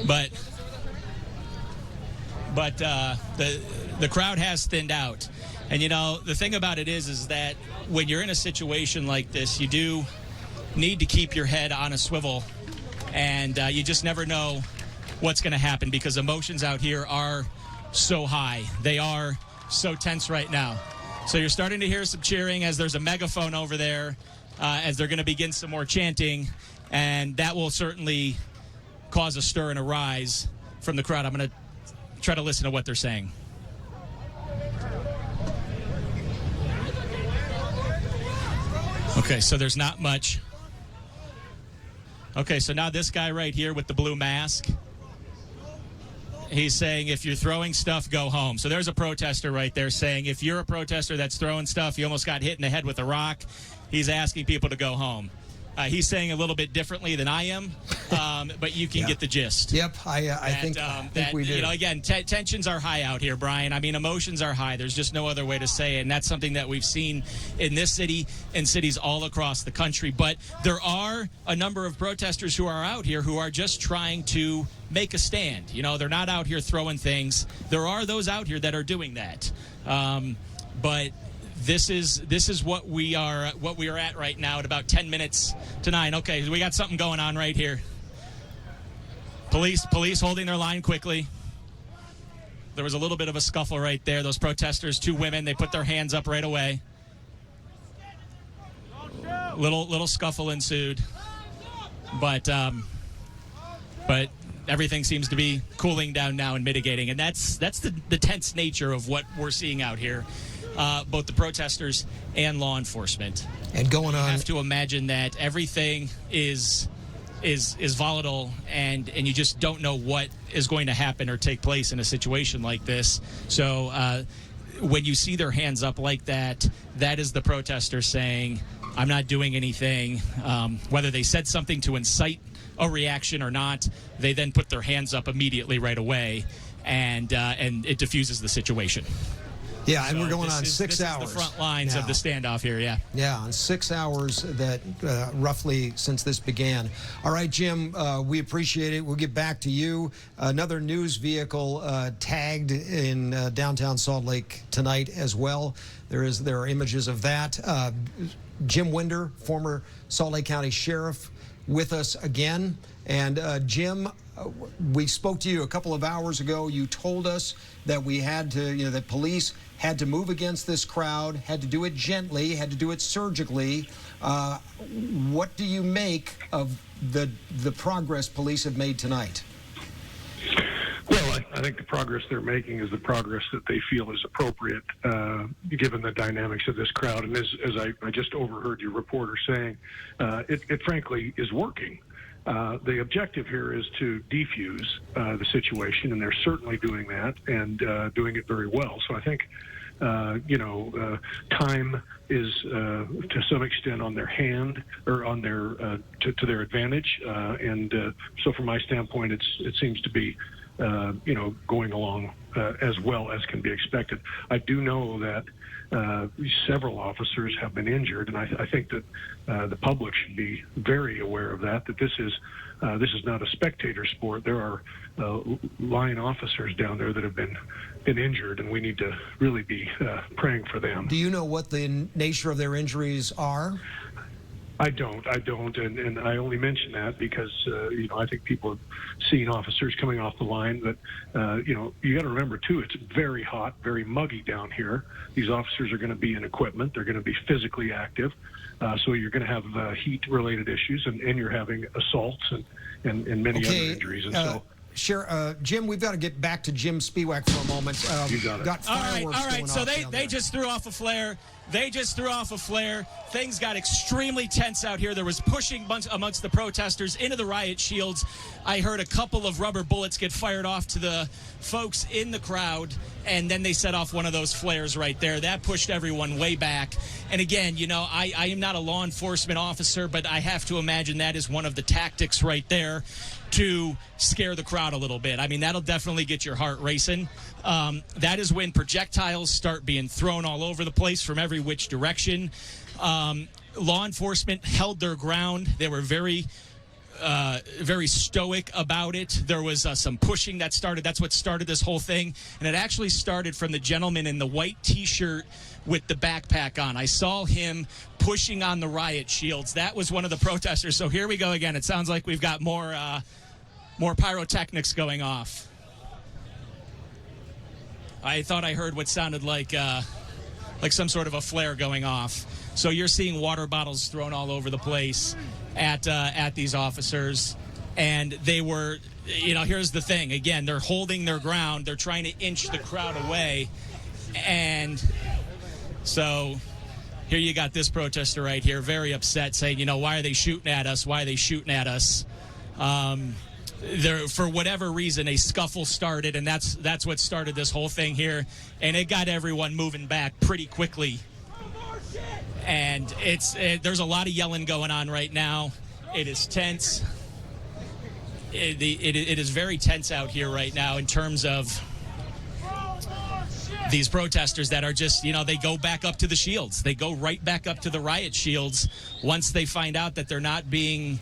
But the crowd has thinned out. And, you know, the thing about it is that when you're in a situation like this, you do need to keep your head on a swivel. And you just never know what's going to happen because emotions out here are so high. They are so tense right now. So you're starting to hear some cheering as there's a megaphone over there as they're going to begin some more chanting. And that will certainly cause a stir and a rise from the crowd. I'm going to try to listen to what they're saying. Okay, so there's not much. Okay, so now this guy right here with the blue mask, he's saying if you're throwing stuff, go home. So there's a protester right there saying if you're a protester that's throwing stuff, you almost got hit in the head with a rock, he's asking people to go home. He's saying a little bit differently than I am, but you can get the gist. Yep, I think we do. You know, again, tensions are high out here, Brian. I mean, emotions are high. There's just no other way to say it, and that's something that we've seen in this city and cities all across the country. But there are a number of protesters who are out here who are just trying to make a stand. You know, they're not out here throwing things. There are those out here that are doing that, but this is what we are at right now at about 10 minutes to 9. Okay, we got something going on right here. Police holding their line quickly. There was a little bit of a scuffle right there. Those protesters, 2 women, they put their hands up right away. Little scuffle ensued, but everything seems to be cooling down now and mitigating, and that's the tense nature of what we're seeing out here. Both the protesters and law enforcement. And going on, you have to imagine that everything is volatile, and you just don't know what is going to happen or take place in a situation like this. So when you see their hands up like that, that is the protester saying, "I'm not doing anything." Whether they said something to incite a reaction or not, they then put their hands up immediately right away, and it diffuses the situation. Yeah, and we're going on 6 hours. This is the front lines of the standoff here, yeah. Yeah, on 6 hours that roughly since this began. All right, Jim, we appreciate it. We'll get back to you. Another news vehicle tagged in downtown Salt Lake tonight as well. There are images of that. Jim Winder, former Salt Lake County Sheriff, with us again. And Jim, we spoke to you a couple of hours ago. You told us that we had to, that police had to move against this crowd, had to do it gently, had to do it surgically. What do you make of the progress police have made tonight? Well, I think the progress they're making is the progress that they feel is appropriate, given the dynamics of this crowd. And as I just overheard your reporter saying, it frankly is working. The objective here is to defuse the situation, and they're certainly doing that and doing it very well. So I think, time is to some extent on their hand or on their to their advantage. So from my standpoint, it seems to be going along as well as can be expected. I do know that several officers have been injured, and I think that the public should be very aware of that this is not a spectator sport. There are line officers down there that have been injured, and we need to really be praying for them. Do you know what the nature of their injuries are? I don't, and I only mention that because I think people have seen officers coming off the line. But you got to remember too, it's very hot, very muggy down here. These officers are going to be in equipment; they're going to be physically active, so you're going to have heat-related issues, and you're having assaults and many other injuries. And so. Sure, Jim, we've got to get back to Jim Spiewak for a moment. You got it. Got fireworks all right. Going So off they just threw off a flare. Things got extremely tense out here. There was pushing amongst the protesters into the riot shields. I heard a couple of rubber bullets get fired off to the folks in the crowd, and then they set off one of those flares right there. That pushed everyone way back. And again, I am not a law enforcement officer, but I have to imagine that is one of the tactics right there to scare the crowd a little bit. I mean, that'll definitely get your heart racing. That is when projectiles start being thrown all over the place from every which direction. Law enforcement held their ground. They were very very stoic about it. There was some pushing that started. That's what started this whole thing. And it actually started from the gentleman in the white T-shirt with the backpack on. I saw him pushing on the riot shields. That was one of the protesters. So here we go again. It sounds like we've got more pyrotechnics going off. I thought I heard what sounded like some sort of a flare going off. So you're seeing water bottles thrown all over the place at these officers. And they were, here's the thing. Again, they're holding their ground. They're trying to inch the crowd away. And so here you got this protester right here, very upset, saying, why are they shooting at us? Why are they shooting at us? There, for whatever reason, a scuffle started, and that's what started this whole thing here. And it got everyone moving back pretty quickly. And there's a lot of yelling going on right now. It is tense. It is very tense out here right now in terms of these protesters that are just, they go back up to the shields. They go right back up to the riot shields once they find out that they're not being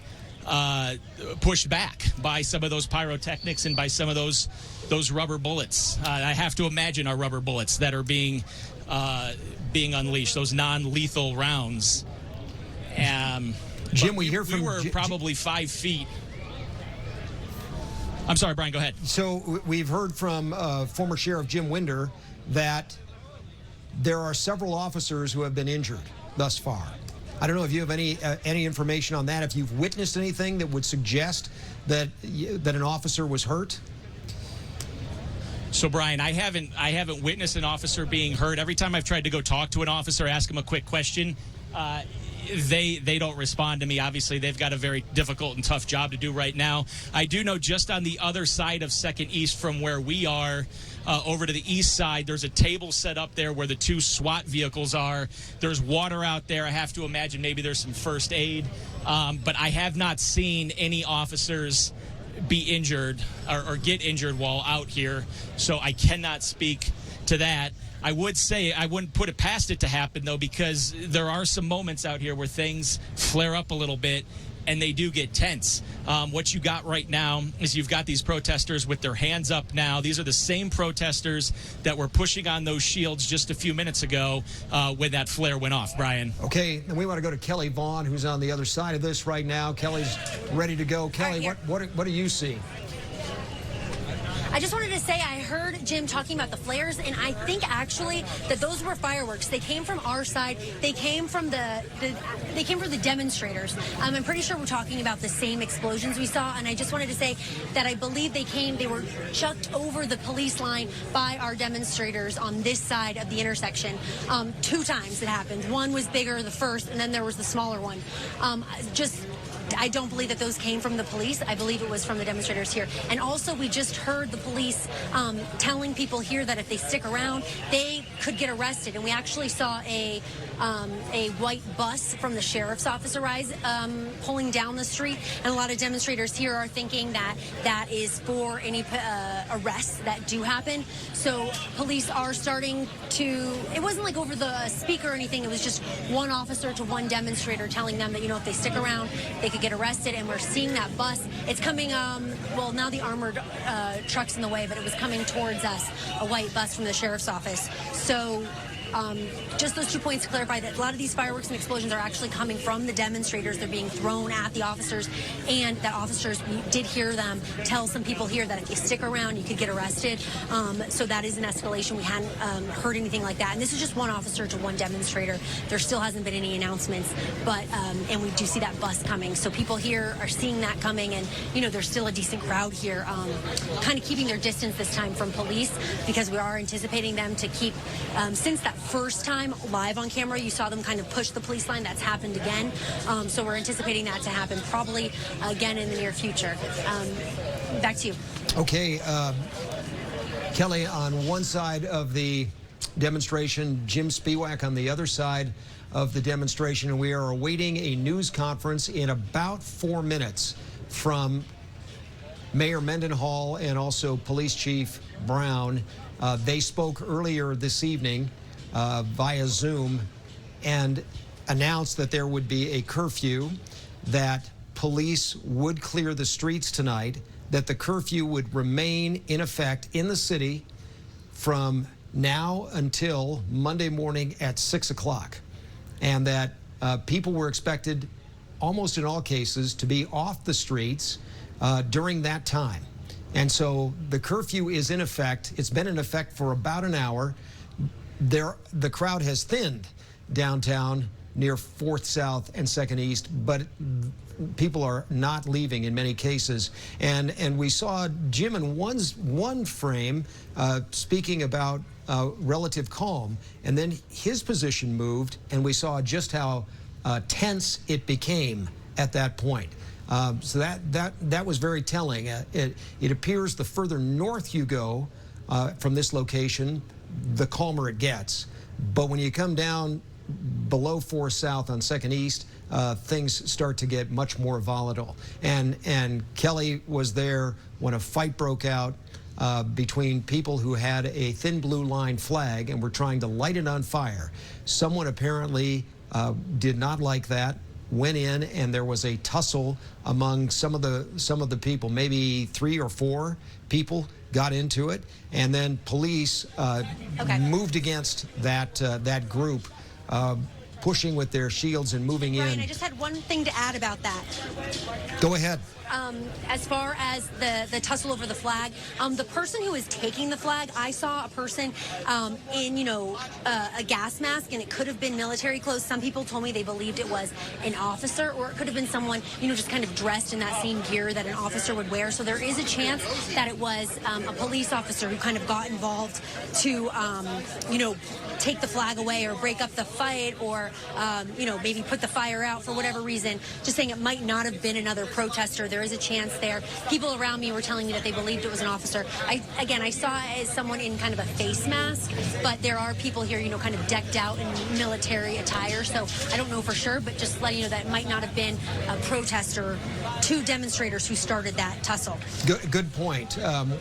pushed back by some of those pyrotechnics and by some of those rubber bullets. I have to imagine are rubber bullets that are being unleashed, those non-lethal rounds. Jim, we were probably 5 feet. I'm sorry, Brian, go ahead. So we've heard from former Sheriff Jim Winder that there are several officers who have been injured thus far. I don't know if you have any information on that, if you've witnessed anything that would suggest that an officer was hurt. So, Brian, I haven't witnessed an officer being hurt. Every time I've tried to go talk to an officer, ask him a quick question, they don't respond to me. Obviously, they've got a very difficult and tough job to do right now. I do know just on the other side of 2nd East from where we are, over to the east side, there's a table set up there where the 2 SWAT vehicles are. There's water out there. I have to imagine maybe there's some first aid. But I have not seen any officers be injured or get injured while out here. So I cannot speak to that. I would say I wouldn't put it past it to happen, though, because there are some moments out here where things flare up a little bit and they do get tense. What you got right now is you've got these protesters with their hands up now. These are the same protesters that were pushing on those shields just a few minutes ago when that flare went off, Brian. Okay, and we want to go to Kelly Vaughn, who's on the other side of this right now. Kelly's ready to go. Kelly, what do you see? I just wanted to say I heard Jim talking about the flares, and I think actually that those were fireworks. They came from our side. They came from the demonstrators. I'm pretty sure we're talking about the same explosions we saw, and I just wanted to say that I believe they were chucked over the police line by our demonstrators on this side of the intersection. 2 times it happened. One was bigger, the first, and then there was the smaller one. I don't believe that those came from the police. I believe it was from the demonstrators here. And also, we just heard the police telling people here that if they stick around, they could get arrested. And we actually saw a white bus from the sheriff's office arise pulling down the street. And a lot of demonstrators here are thinking that that is for any arrests that do happen. So police are starting to, it wasn't like over the speaker or anything. It was just one officer to one demonstrator telling them that, if they stick around, they could get arrested. And we're seeing that bus. It's coming, well, now the armored truck's in the way, but it was coming towards us, a white bus from the sheriff's office. So just those 2 points to clarify that a lot of these fireworks and explosions are actually coming from the demonstrators. They're being thrown at the officers, and that officers, we did hear them tell some people here that if you stick around, you could get arrested. So that is an escalation. We hadn't heard anything like that. And this is just one officer to one demonstrator. There still hasn't been any announcements, but and we do see that bus coming. So people here are seeing that coming, and there's still a decent crowd here, kind of keeping their distance this time from police, because we are anticipating them to keep, since that first time live on camera, you saw them kind of push the police line. That's happened again. So we're anticipating that to happen probably again in the near future. Back to you. Okay, Kelly, on one side of the demonstration, Jim Spiewak on the other side of the demonstration, and we are awaiting a news conference in about 4 minutes from Mayor Mendenhall and also Police Chief Brown. They spoke earlier this evening via Zoom and announced that there would be a curfew, that police would clear the streets tonight, that the curfew would remain in effect in the city from now until Monday morning at 6 o'clock, and that people were expected, almost in all cases, to be off the streets during that time. And so the curfew is in effect. It's been in effect for about an hour. The crowd has thinned downtown near 4th South and 2nd East, but people are not leaving in many cases. And we saw Jim in one frame speaking about relative calm, and then his position moved, and we saw just how tense it became at that point. So that was very telling. It appears the further north you go from this location, the calmer it gets. But when you come down below 4 South on 2nd East, things start to get much more volatile. And Kelly was there when a fight broke out between people who had a thin blue line flag and were trying to light it on fire. Someone apparently did not like that, went in, and there was a tussle among some of the people. Maybe 3 or 4 people got into it, and then police moved against that group, pushing with their shields and moving in. Brian, I just had one thing to add about that. Go ahead. As far as the tussle over the flag, the person who was taking the flag, I saw a person in, a gas mask, and it could have been military clothes. Some people told me they believed it was an officer, or it could have been someone, just kind of dressed in that same gear that an officer would wear. So there is a chance that it was a police officer who kind of got involved to, take the flag away or break up the fight, or, maybe put the fire out for whatever reason. Just saying it might not have been another protester. There is a chance there. People around me were telling me that they believed it was an officer. I saw it as someone in kind of a face mask, but there are people here, kind of decked out in military attire. So I don't know for sure, but just letting you know that it might not have been a protester, 2 demonstrators who started that tussle. Good point.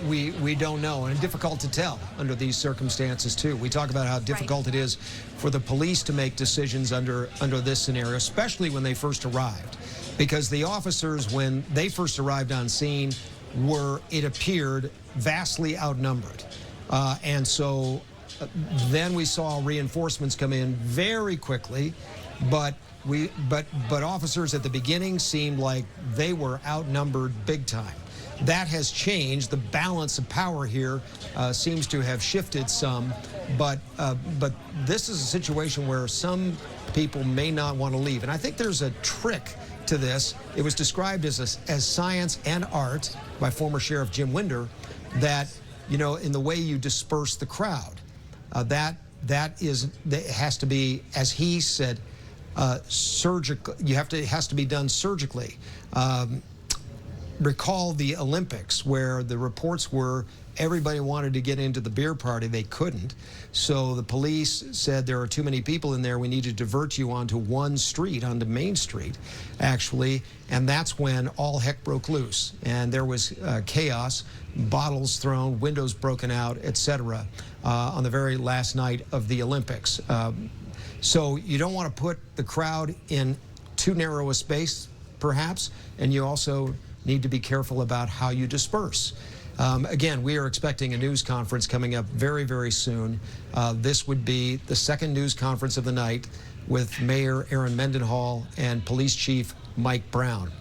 We don't know, and difficult to tell under these circumstances too. We talk about how difficult it is for the police to make decisions under this scenario, especially when they first arrived. Because the officers, when they first arrived on scene, were, it appeared, vastly outnumbered. And so then we saw reinforcements come in very quickly, but officers at the beginning seemed like they were outnumbered big time. That has changed. The balance of power here seems to have shifted some, but this is a situation where some people may not want to leave. And I think there's a trick to this. It was described as science and art by former Sheriff Jim Winder, that in the way you disperse the crowd, that has to be, as he said, surgical. It has to be done surgically. Recall the Olympics, where the reports were everybody wanted to get into the beer party. They couldn't. So the police said, there are too many people in there. We need to divert you onto one street, onto Main Street, actually. And that's when all heck broke loose. And there was chaos, bottles thrown, windows broken out, etc. On the very last night of the Olympics. So you don't want to put the crowd in too narrow a space, perhaps. And you also need to be careful about how you disperse. Again, we are expecting a news conference coming up very, very soon. This would be the second news conference of the night with Mayor Aaron Mendenhall and Police Chief Mike Brown.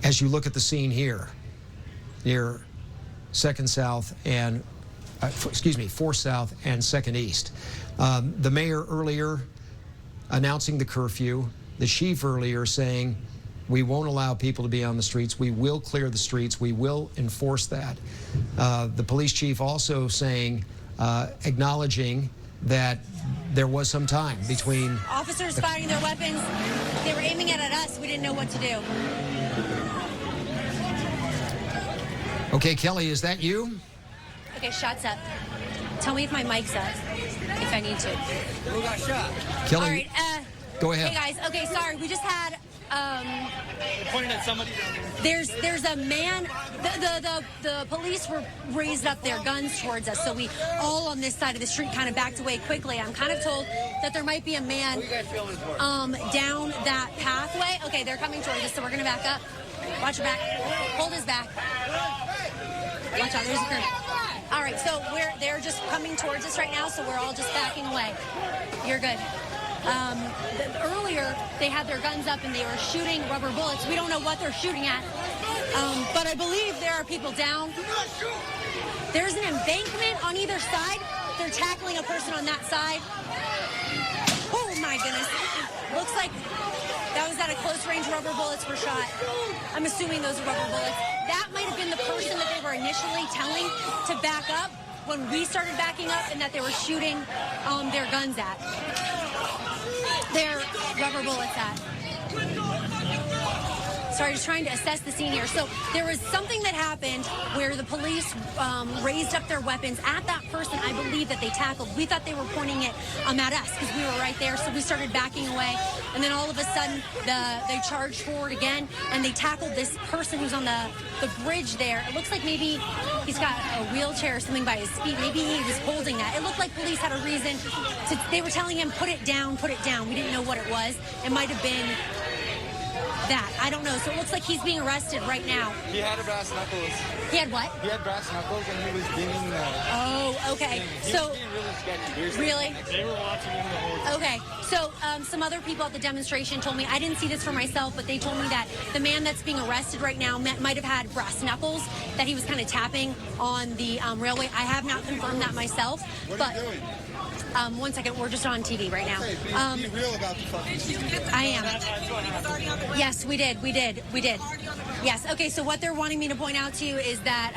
As you look at the scene here, near 2nd South and, 4th South and 2nd East. The mayor earlier announcing the curfew, the chief earlier saying, we won't allow people to be on the streets. We will clear the streets. We will enforce that. The police chief also saying, acknowledging that there was some time between... Officers firing their weapons. They were aiming it at us. We didn't know what to do. Okay, Kelly, is that you? Okay, shots up. Tell me if my mic's up, if I need to. Who got shot? Kelly, all right, go ahead. Hey, guys. Okay, sorry. We just had pointing at somebody down there. There's a man. The police were raised up their guns towards us, so we all on this side of the street kind of backed away quickly. I'm kind of told that there might be a man down that pathway. Okay, they're coming towards us, so we're gonna back up. Watch your back. Hold his back. Watch out. There's a curve. All right, so they're just coming towards us right now, so we're all just backing away. You're good. Earlier, they had their guns up and they were shooting rubber bullets. We don't know what they're shooting at, but I believe there are people down. There's an embankment on either side. They're tackling a person on that side. Oh, my goodness. Looks like that was at a close range. Rubber bullets were shot. I'm assuming those are rubber bullets. That might have been the person that they were initially telling to back up when we started backing up, and that they were shooting their guns at. Their rubber bullets at. Sorry, just trying to assess the scene here. So there was something that happened where the police raised up their weapons at that person, I believe, that they tackled. We thought they were pointing it at us because we were right there, so we started backing away. And then all of a sudden, they charged forward again, and they tackled this person who's on the bridge there. It looks like maybe he's got a wheelchair or something by his feet. Maybe he was holding that. It looked like police had a reason they were telling him, put it down, put it down. We didn't know what it was. It might have been that. I don't know. So it looks like he's being arrested right now. He had a brass knuckles. He had what? He had brass knuckles and he was dinging. Oh, okay. He was being really sketchy. Really? They were watching him the whole time. Okay. So some other people at the demonstration told me, I didn't see this for myself, but they told me that the man that's being arrested right now might have had brass knuckles, that he was kind of tapping on the railway. I have not confirmed that myself. What but are you doing? 1 second, we're just on TV right now. Be real about the fucking I am. Yes, we did. Yes. Okay. So what they're wanting me to point out to you is that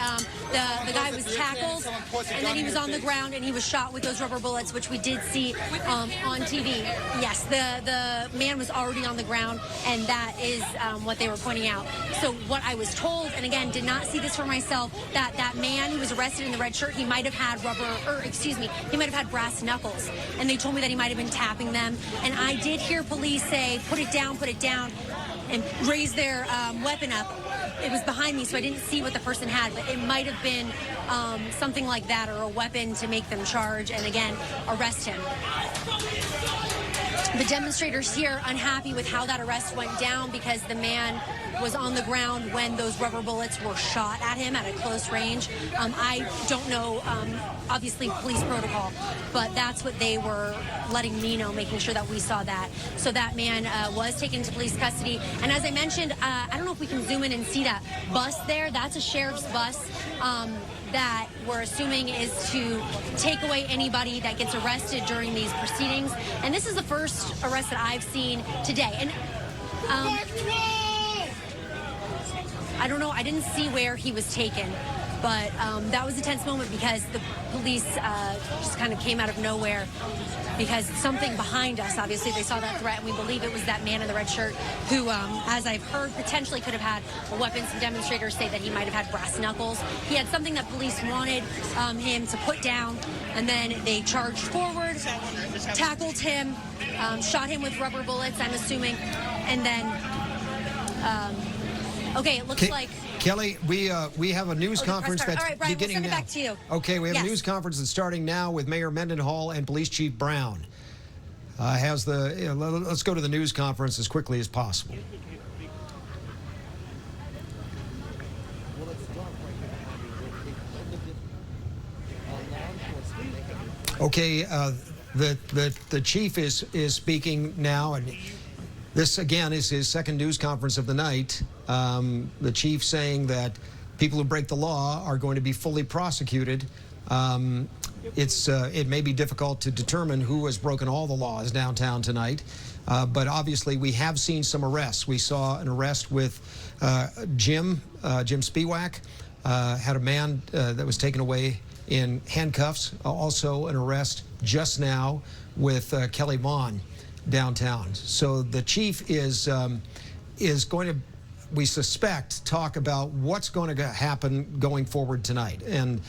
the guy was tackled, and then he was on the ground, and he was shot with those rubber bullets, which we did see on TV. Yes, the man was already on the ground, and that is what they were pointing out. So what I was told, and again, did not see this for myself, that man who was arrested in the red shirt, he might have had he might have had brass knuckles, and they told me that he might have been tapping them. And I did hear police say, put it down, and raise their weapon up. It was behind me, so I didn't see what the person had, but it might have been something like that, or a weapon to make them charge and, again, arrest him. The demonstrators here unhappy with how that arrest went down because the man was on the ground when those rubber bullets were shot at him at a close range. I don't know, obviously, police protocol, but that's what they were letting me know, making sure that we saw that. So that man was taken into police custody. And as I mentioned, I don't know if we can zoom in and see that bus there. That's a sheriff's bus that we're assuming is to take away anybody that gets arrested during these proceedings. And this is the first arrest that I've seen today. And I don't know, I didn't see where he was taken, but that was a tense moment because the police just kind of came out of nowhere because something behind us, obviously they saw that threat, and we believe it was that man in the red shirt who, as I've heard, potentially could have had a weapon. Some demonstrators say that he might have had brass knuckles. He had something that police wanted him to put down, and then they charged forward, tackled him, shot him with rubber bullets, I'm assuming, and then, okay, it looks like... Kelly, we have a news conference that's all right, Brian, beginning we'll send now. it back to you. Okay, we have Yes. a news conference that's starting now with Mayor Mendenhall and Police Chief Brown. Let's go to the news conference as quickly as possible. Okay, the chief is speaking now, and this again is his second news conference of the night. The chief saying that people who break the law are going to be fully prosecuted. It may be difficult to determine who has broken all the laws downtown tonight, but obviously we have seen some arrests. We saw an arrest with Jim Spiewak, had a man that was taken away in handcuffs. Also an arrest just now with Kelly Vaughn downtown. So the chief is going to, we suspect, talk about what's going to happen going forward tonight. And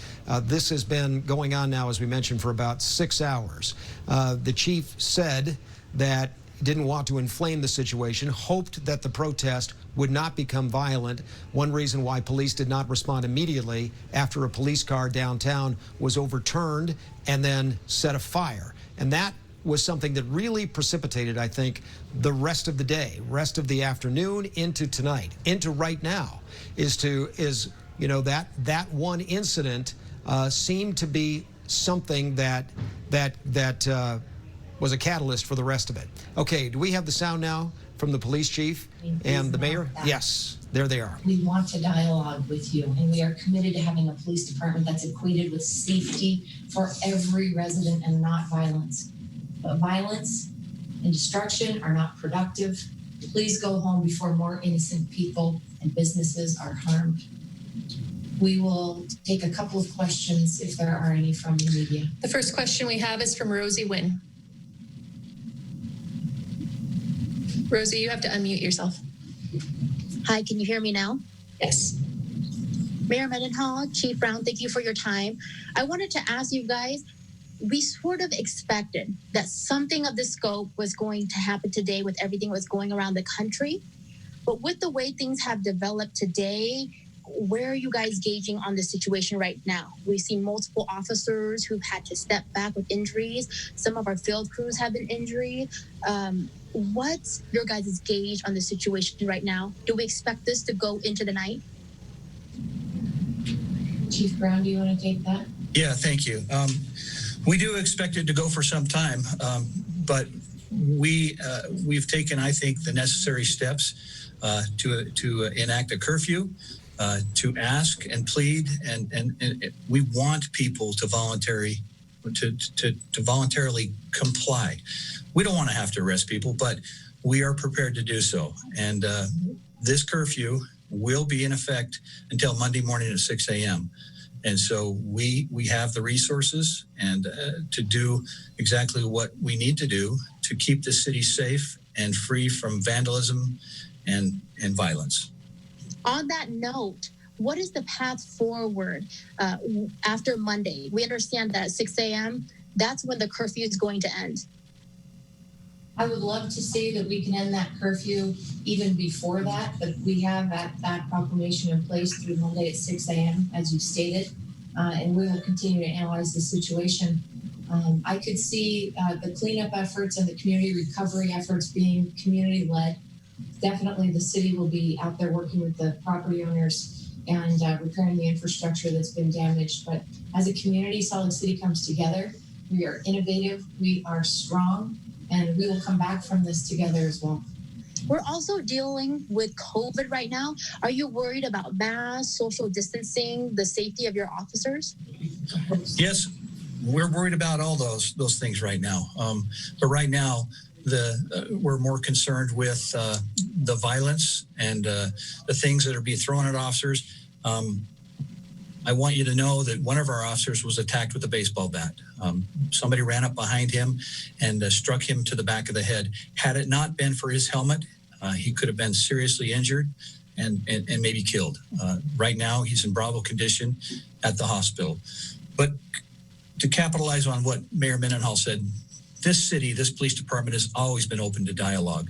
this has been going on now, as we mentioned, for about 6 hours. The chief said that didn't want to inflame the situation, hoped that the protest would not become violent. One reason why police did not respond immediately after a police car downtown was overturned and then set afire. And that was something that really precipitated, I think, the rest of the day, rest of the afternoon into tonight, into right now, is that one incident seemed to be something that was a catalyst for the rest of it. Okay, do we have the sound now from the police chief and the mayor? Yes, there they are. We want to dialogue with you, and we are committed to having a police department that's equated with safety for every resident and not violence. But violence and destruction are not productive. Please go home before more innocent people and businesses are harmed. We will take a couple of questions if there are any from the media. The first question we have is from Rosie Wynn. Rosie, you have to unmute yourself. Hi, can you hear me now? Yes. Mayor Mendenhall, Chief Brown, thank you for your time. I wanted to ask you guys, we sort of expected that something of this scope was going to happen today with everything that's going around the country. But with the way things have developed today, where are you guys gauging on the situation right now? We've seen multiple officers who've had to step back with injuries. Some of our field crews have been injured. What's your guys' gauge on the situation right now? Do we expect this to go into the night? Chief Brown, do you want to take that? Yeah, thank you. We do expect it to go for some time, but we've taken, I think, the necessary steps to enact a curfew, to ask and plead, and we want people to voluntarily comply. We don't want to have to arrest people, but we are prepared to do so. And this curfew will be in effect until Monday morning at 6 a.m. And so we have the resources and to do exactly what we need to do to keep the city safe and free from vandalism and violence. On that note, what is the path forward after Monday? We understand that at 6 a.m., that's when the curfew is going to end. I would love to say that we can end that curfew even before that, but we have that proclamation in place through Monday at 6 a.m., as you stated, and we will continue to analyze the situation. I could see the cleanup efforts and the community recovery efforts being community-led. Definitely the city will be out there working with the property owners and repairing the infrastructure that's been damaged. But as a community, Salt Lake City comes together. We are innovative, we are strong, and we will come back from this together as well. We're also dealing with COVID right now. Are you worried about masks, social distancing, the safety of your officers? Yes, we're worried about all those things right now. But right now, we're more concerned with the violence and the things that are being thrown at officers. I want you to know that one of our officers was attacked with a baseball bat. Somebody ran up behind him and struck him to the back of the head. Had it not been for his helmet, he could have been seriously injured and maybe killed. Right now, he's in Bravo condition at the hospital. But to capitalize on what Mayor Mendenhall said, this city, this police department has always been open to dialogue.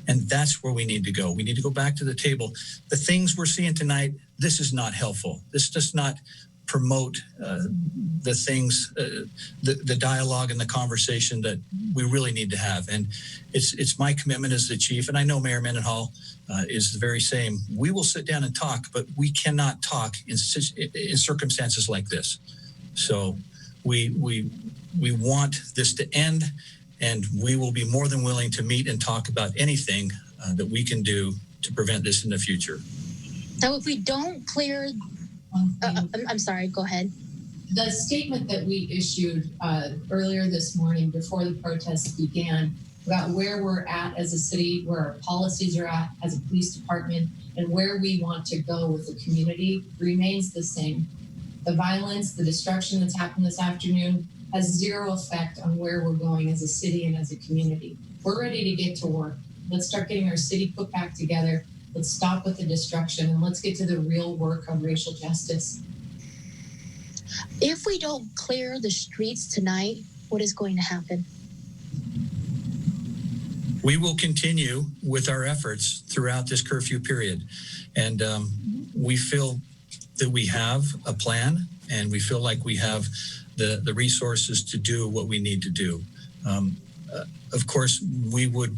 And that's where we need to go. We need to go back to the table. The things we're seeing tonight, this is not helpful. This does not promote the things, the dialogue and the conversation that we really need to have. And it's my commitment as the chief, and I know Mayor Mendenhall is the very same. We will sit down and talk, but we cannot talk in circumstances like this. So we want this to end, and we will be more than willing to meet and talk about anything that we can do to prevent this in the future. Now, if we don't clear, I'm sorry, go ahead. The statement that we issued earlier this morning before the protests began about where we're at as a city, where our policies are at as a police department, and where we want to go with the community remains the same. The violence, the destruction that's happened this afternoon has zero effect on where we're going as a city and as a community. We're ready to get to work. Let's start getting our city put back together. Let's stop with the destruction, and let's get to the real work of racial justice. If we don't clear the streets tonight, what is going to happen? We will continue with our efforts throughout this curfew period. And we feel that we have a plan, and we feel like we have the resources to do what we need to do. Of course, we would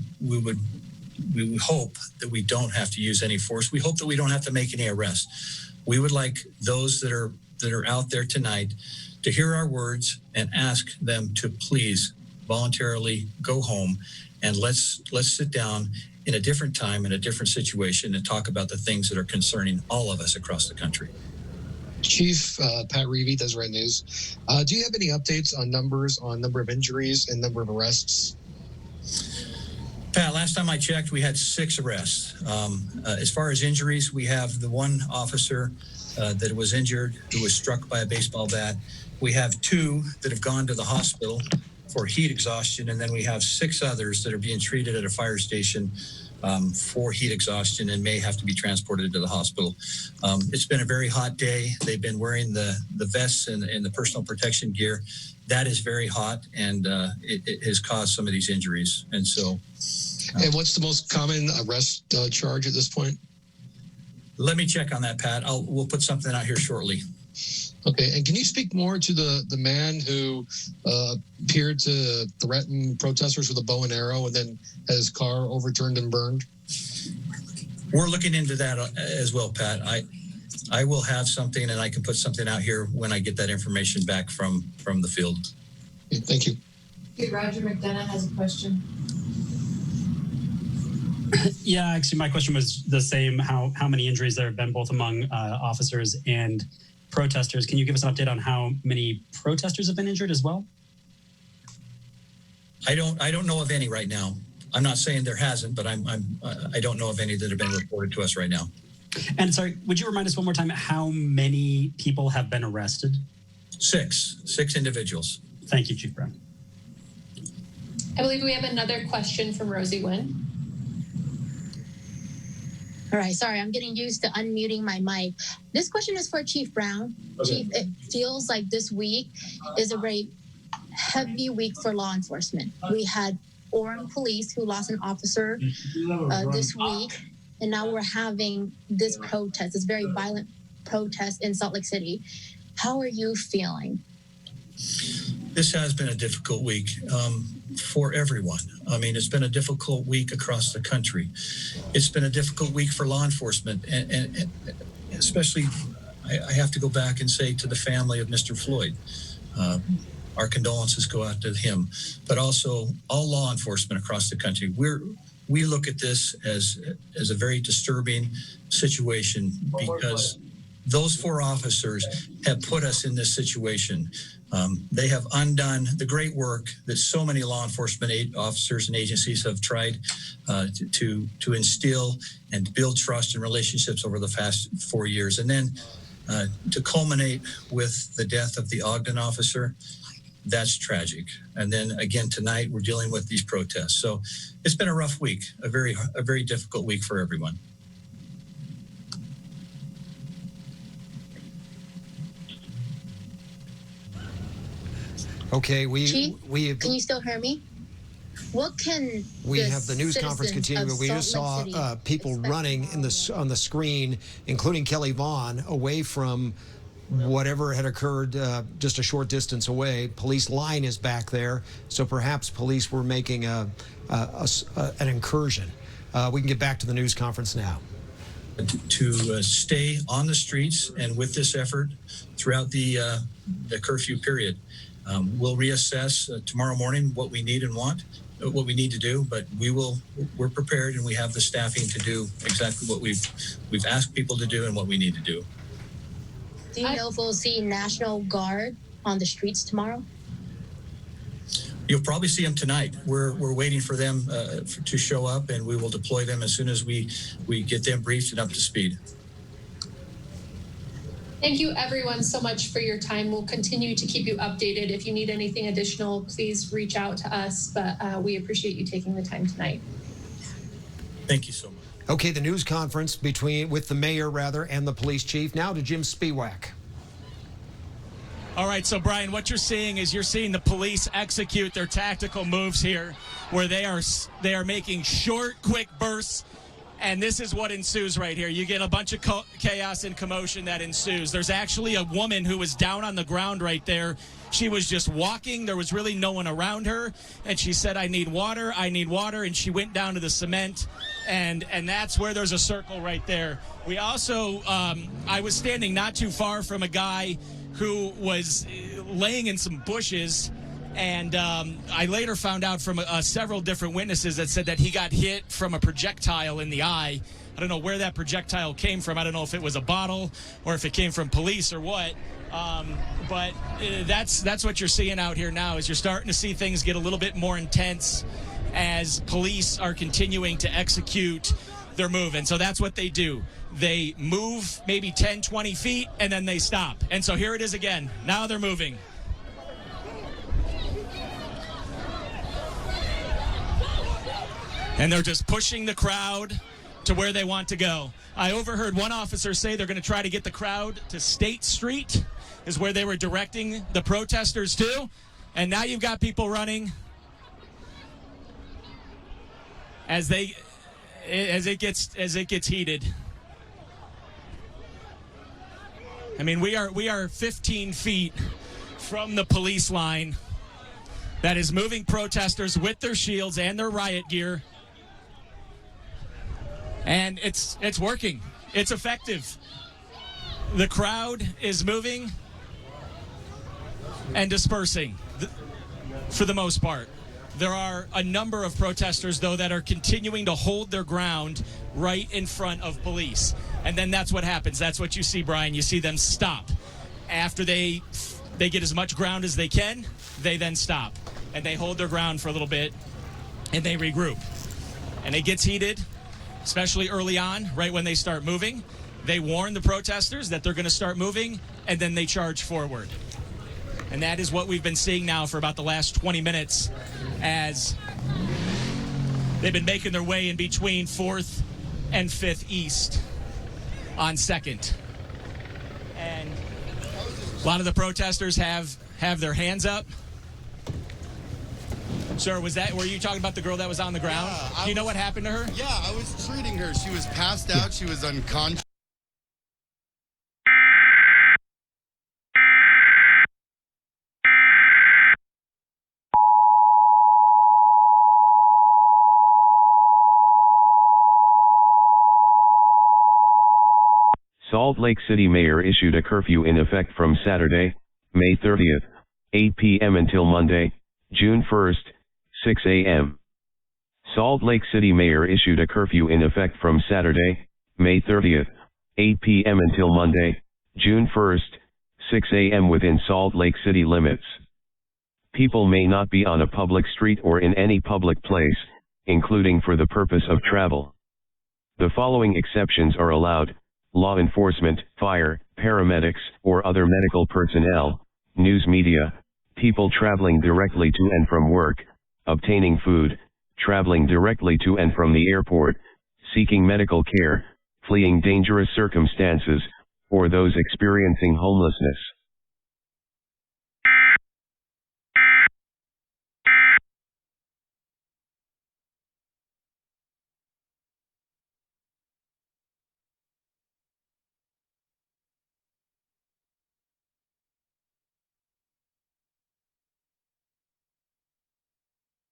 hope that we don't have to use any force. We hope that we don't have to make any arrests. We would like those that are out there tonight to hear our words and ask them to please voluntarily go home, and let's sit down in a different time, in a different situation, and talk about the things that are concerning all of us across the country. Chief Pat Reevey, Deseret News. Do you have any updates on number of injuries and number of arrests? Pat, last time I checked, we had 6 arrests. As far as injuries, we have the one officer that was injured who was struck by a baseball bat. We have 2 that have gone to the hospital for heat exhaustion, and then we have 6 others that are being treated at a fire station for heat exhaustion and may have to be transported to the hospital. It's been a very hot day. They've been wearing the vests and the personal protection gear. That is very hot, and it has caused some of these injuries. And so, and what's the most common arrest charge at this point? Let me check on that, Pat. We'll put something out here shortly. Okay, and can you speak more to the man who appeared to threaten protesters with a bow and arrow and then had his car overturned and burned? We're looking into that as well, Pat. I will have something, and I can put something out here when I get that information back from the field. Okay, thank you. Okay, Roger McDonough has a question. Yeah, actually, my question was the same. How many injuries there have been, both among officers and protesters? Can you give us an update on how many protesters have been injured as well? I don't know of any right now. I'm not saying there hasn't, but I don't know of any that have been reported to us right now. And sorry, would you remind us one more time how many people have been arrested? 6 individuals. Thank you, Chief Brown. I believe we have another question from Rosie Wynn. All right, sorry, I'm getting used to unmuting my mic. This question is for Chief Brown. Okay. Chief, it feels like this week is a very heavy week for law enforcement. We had Orem Police who lost an officer this week, and now we're having this protest, this very violent protest in Salt Lake City. How are you feeling? This has been a difficult week for everyone. I mean, it's been a difficult week across the country. It's been a difficult week for law enforcement, and especially, I have to go back and say to the family of Mr. Floyd, our condolences go out to him, but also all law enforcement across the country. We look at this as a very disturbing situation because those 4 officers have put us in this situation. They have undone the great work that so many law enforcement officers and agencies have tried to instill and build trust and relationships over the past 4 years. And then to culminate with the death of the Ogden officer, that's tragic. And then again tonight, we're dealing with these protests. So it's been a rough week, a very difficult week for everyone. Okay, Chief, can you still hear me? What can we have the news conference continuing? We just saw people running on the screen, including Kelly Vaughn, away from whatever had occurred just a short distance away. Police line is back there, so perhaps police were making an incursion. We can get back to the news conference now. To stay on the streets and with this effort throughout the curfew period. We'll reassess tomorrow morning what we need and what we need to do, but we're prepared and we have the staffing to do exactly what we've asked people to do and what we need to do. Do you know if we'll see National Guard on the streets tomorrow? You'll probably see them tonight. We're waiting for them to show up, and we will deploy them as soon as we get them briefed and up to speed. Thank you, everyone, so much for your time. We'll continue to keep you updated. If you need anything additional, please reach out to us, but we appreciate you taking the time tonight. Thank you so much. Okay, the news conference with the mayor, and the police chief. Now to Jim Spiewak. All right, so Brian, what you're seeing is you're seeing the police execute their tactical moves here, where they are making short, quick bursts, and this is what ensues right here. You get a bunch of chaos and commotion that ensues. There's actually a woman who was down on the ground right there. She was just walking. There was really no one around her, and she said, I need water, and she went down to the cement, and that's where there's a circle right there. We also, I was standing not too far from a guy who was laying in some bushes, and I later found out from several different witnesses that said that he got hit from a projectile in the eye. I don't know where that projectile came from. I don't know if it was a bottle or if it came from police or what. But that's what you're seeing out here now, is you're starting to see things get a little bit more intense as police are continuing to execute their move. And so that's what they do. They move maybe 10, 20 feet, and then they stop. And so here it is again. Now they're moving. And they're just pushing the crowd to where they want to go. I overheard one officer say they're going to try to get the crowd to State Street, is where they were directing the protesters to. And now you've got people running as it gets heated. I mean, we are 15 feet from the police line that is moving protesters with their shields and their riot gear. And it's working. It's effective. The crowd is moving and dispersing for the most part. There are a number of protesters, though, that are continuing to hold their ground right in front of police. And then that's what happens. That's what you see, Brian. You see them stop. After they get as much ground as they can, they then stop. And they hold their ground for a little bit, and they regroup. And it gets heated, especially early on, right when they start moving. They warn the protesters that they're going to start moving, and then they charge forward. And that is what we've been seeing now for about the last 20 minutes as they've been making their way in between 4th and 5th East on 2nd. And a lot of the protesters have their hands up. Sir, were you talking about the girl that was on the ground? Yeah, Do you know what happened to her? Yeah, I was treating her. She was passed out. She was unconscious. Salt Lake City mayor issued a curfew in effect from Saturday, May 30th, 8 p.m. until Monday, June 1st, 6 a.m. Salt Lake City mayor issued a curfew in effect from Saturday, May 30th, 8 p.m. until Monday, June 1st, 6 a.m. within Salt Lake City limits. People may not be on a public street or in any public place, including for the purpose of travel. The following exceptions are allowed: law enforcement, fire, paramedics, or other medical personnel, news media, people traveling directly to and from work, obtaining food, traveling directly to and from the airport, seeking medical care, fleeing dangerous circumstances, or those experiencing homelessness.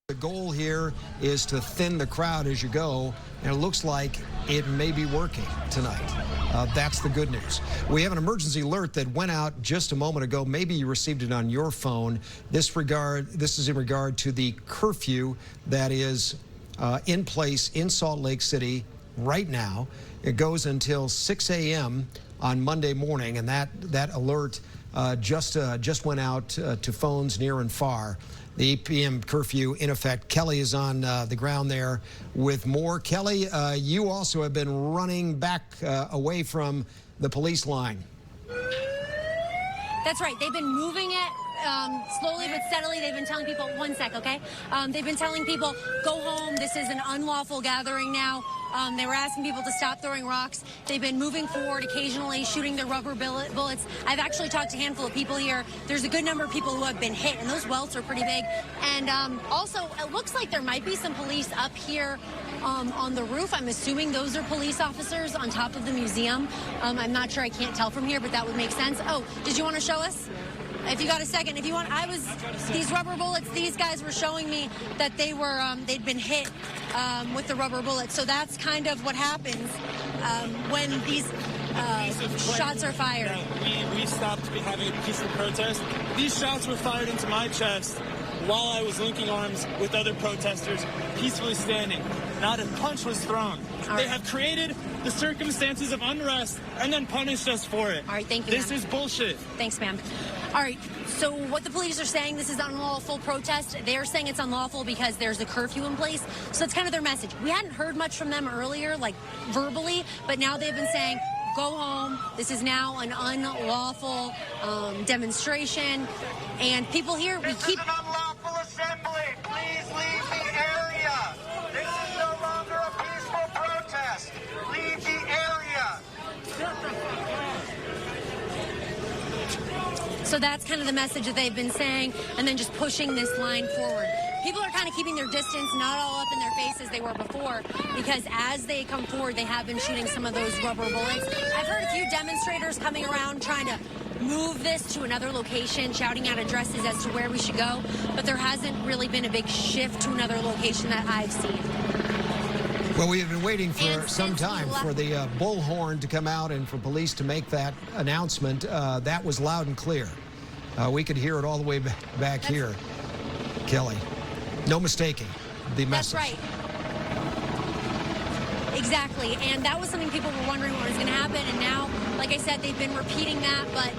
The goal here is to thin the crowd as you go, and it looks like it may be working tonight. That's the good news. We have an emergency alert that went out just a moment ago. Maybe you received it on your phone. This is in regard to the curfew that is in place in Salt Lake City right now. It goes until 6 a.m. on Monday morning, and that alert just went out to phones near and far. The 8 p.m. curfew in effect. Kelly is on the ground there with more. Kelly, you also have been running back away from the police line. That's right. They've been moving it slowly but steadily. They've been telling people, they've been telling people, go home. This is an unlawful gathering now. They were asking people to stop throwing rocks. They've been moving forward, occasionally shooting their rubber bullets. I've actually talked to a handful of people here. There's a good number of people who have been hit, and those welts are pretty big. And also, it looks like there might be some police up here on the roof. I'm assuming those are police officers on top of the museum. I'm not sure. I can't tell from here, but that would make sense. Oh, did you want to show us? If you got a second, if you want, these rubber bullets, these guys were showing me that they'd been hit with the rubber bullets. So that's kind of what happens when these shots are fired. We stopped having a peaceful protest. These shots were fired into my chest while I was linking arms with other protesters, peacefully standing. Not a punch was thrown. They have created the circumstances of unrest and then punished us for it. All right, thank you, This is bullshit. Thanks, ma'am. All right, so what the police are saying, this is unlawful protest. They're saying it's unlawful because there's a curfew in place. So that's kind of their message. We hadn't heard much from them earlier, like verbally, but now they've been saying, go home. This is now an unlawful demonstration. And people here, we keep... This is an unlawful assembly. Please leave the area. This is no longer a peaceful protest. Leave the area. So that's kind of the message that they've been saying, and then just pushing this line forward. People are kind of keeping their distance, not all up in their face as they were before, because as they come forward, they have been shooting some of those rubber bullets. I've heard a few demonstrators coming around trying to move this to another location, shouting out addresses as to where we should go, but there hasn't really been a big shift to another location that I've seen. Well, we have been waiting for some time for the bullhorn to come out and for police to make that announcement. That was loud and clear. We could hear it all the way back here, Kelly. No mistaking the message. That's right. Exactly, and that was something people were wondering what was going to happen, and now, like I said, they've been repeating that, but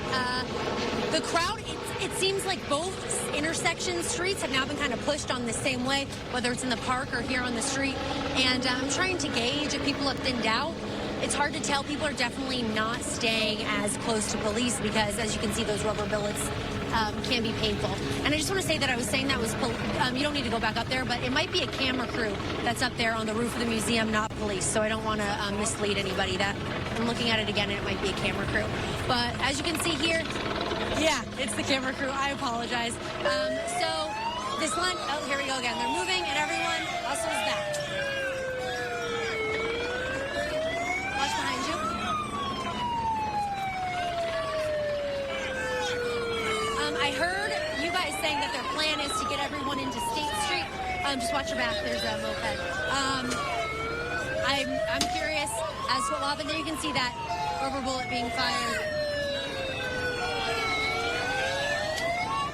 the crowd, it seems like both intersection streets have now been kind of pushed on the same way, whether it's in the park or here on the street, and I'm trying to gauge if people have thinned out. It's hard to tell. People are definitely not staying as close to police because, as you can see, those rubber bullets can be painful. And I just want to say that I was saying that was, you don't need to go back up there, but it might be a camera crew that's up there on the roof of the museum, not police. So I don't want to mislead anybody. That I'm looking at it again, and it might be a camera crew. But as you can see here, yeah, it's the camera crew. I apologize. So this line, oh, here we go again. They're moving, and everyone hustles back. Watch behind you. I heard you guys saying that their plan is to get everyone into State Street. Just watch your back. There's a moped. I'm curious as to what will happen. There you can see that rubber bullet being fired.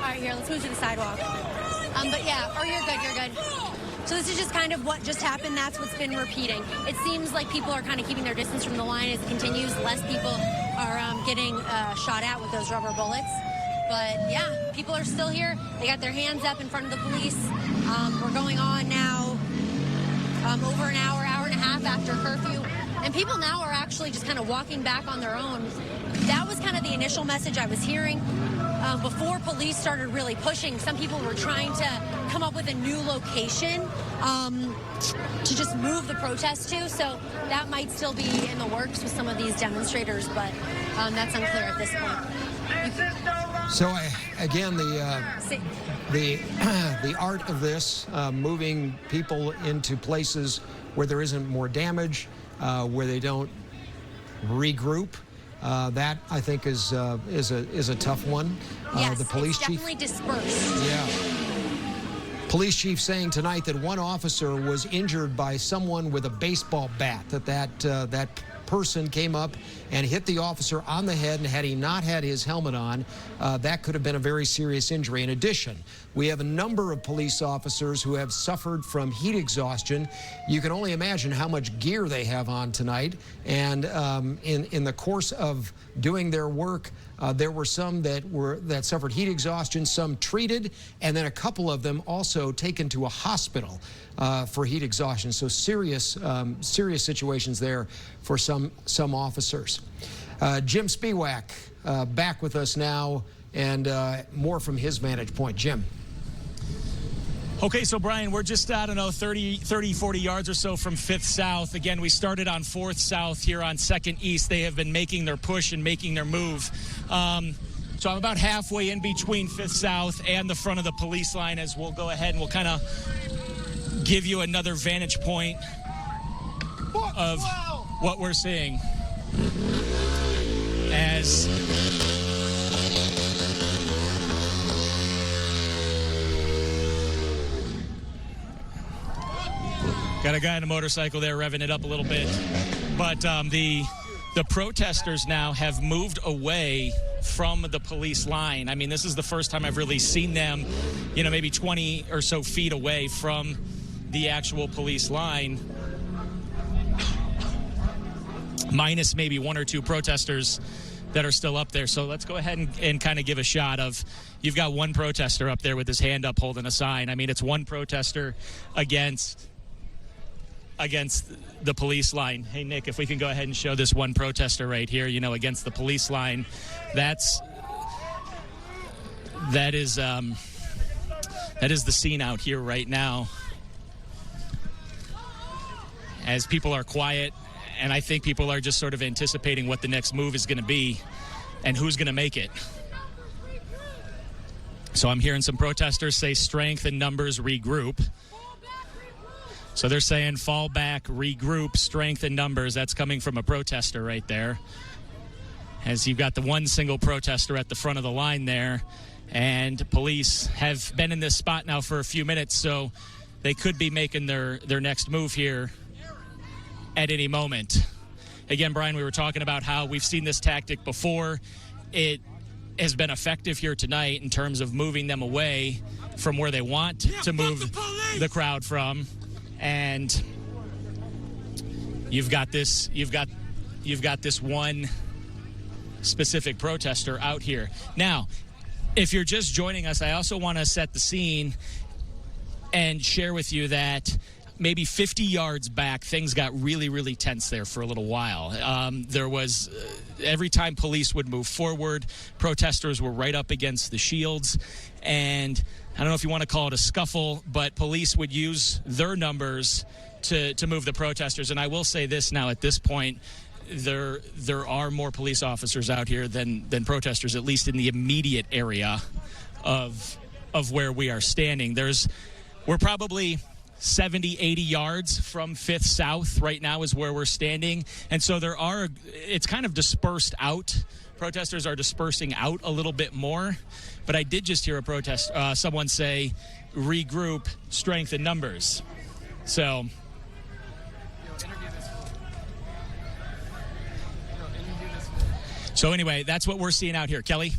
All right, here, let's move to the sidewalk. But yeah, or you're good, you're good. So this is just kind of what just happened. That's what's been repeating. It seems like people are kind of keeping their distance from the line as it continues. Less people are getting shot at with those rubber bullets. But yeah, people are still here. They got their hands up in front of the police. We're going on now over an hour and a half after curfew. And people now are actually just kind of walking back on their own. That was kind of the initial message I was hearing. Before police started really pushing, some people were trying to come up with a new location to just move the protest to. So that might still be in the works with some of these demonstrators, but that's unclear at this point. So again, the art of this, moving people into places where there isn't more damage, where they don't regroup. That I think is a tough one. Yes, the police it's definitely chief dispersed. Yeah. Police chief saying tonight that one officer was injured by someone with a baseball bat. That person came up and hit the officer on the head, and had he not had his helmet on, that could have been a very serious injury. In addition, we have a number of police officers who have suffered from heat exhaustion. You can only imagine how much gear they have on tonight, and in the course of doing their work, there were some that suffered heat exhaustion, some treated, and then a couple of them also taken to a hospital for heat exhaustion. So serious situations there for some officers. Jim Spiewak back with us now, and more from his vantage point. Jim. Okay, so Brian, we're just, 30, 40 yards or so from 5th South. Again, we started on 4th South here on 2nd East. They have been making their push and making their move. So I'm about halfway in between 5th South and the front of the police line, as we'll go ahead and we'll kind of give you another vantage point of what we're seeing. As got a guy on a motorcycle there revving it up a little bit. But the protesters now have moved away from the police line. I mean, this is the first time I've really seen them, maybe 20 or so feet away from the actual police line, minus maybe one or two protesters that are still up there. So let's go ahead and kind of give a shot of, you've got one protester up there with his hand up holding a sign. I mean, it's one protester against the police line. Hey, Nick, if we can go ahead and show this one protester right here, against the police line. That is the scene out here right now, as people are quiet, and I think people are just sort of anticipating what the next move is going to be and who's going to make it. So I'm hearing some protesters say strength in numbers, regroup. So they're saying fall back, regroup, strength in numbers. That's coming from a protester right there. As you've got the one single protester at the front of the line there. And police have been in this spot now for a few minutes, so they could be making their next move here at any moment. Again, Brian, we were talking about how we've seen this tactic before. It has been effective here tonight in terms of moving them away from where they want to move the crowd from. And you've got this one specific protester out here. Now, if you're just joining us, I also want to set the scene and share with you that maybe 50 yards back, things got really, really tense there for a little while. There was, every time police would move forward, protesters were right up against the shields. And I don't know if you want to call it a scuffle, but police would use their numbers to move the protesters. And I will say this now at this point, there are more police officers out here than protesters, at least in the immediate area of where we are standing. We're probably 70, 80 yards from 5th South right now is where we're standing. And so it's kind of dispersed out. Protesters are dispersing out a little bit more. But I did just hear someone say, regroup, strength in numbers. So anyway, that's what we're seeing out here. Kelly?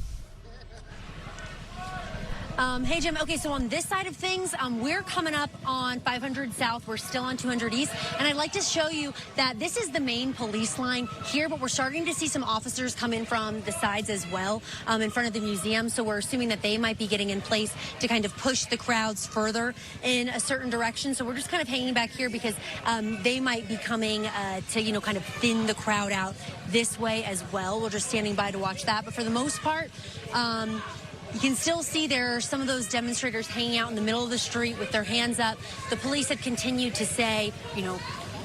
Hey, Jim. Okay, so on this side of things, we're coming up on 500 South. We're still on 200 East. And I'd like to show you that this is the main police line here, but we're starting to see some officers come in from the sides as well in front of the museum. So we're assuming that they might be getting in place to kind of push the crowds further in a certain direction. So we're just kind of hanging back here because they might be coming to, kind of thin the crowd out this way as well. We're just standing by to watch that. But for the most part, you can still see there are some of those demonstrators hanging out in the middle of the street with their hands up. The police had continued to say,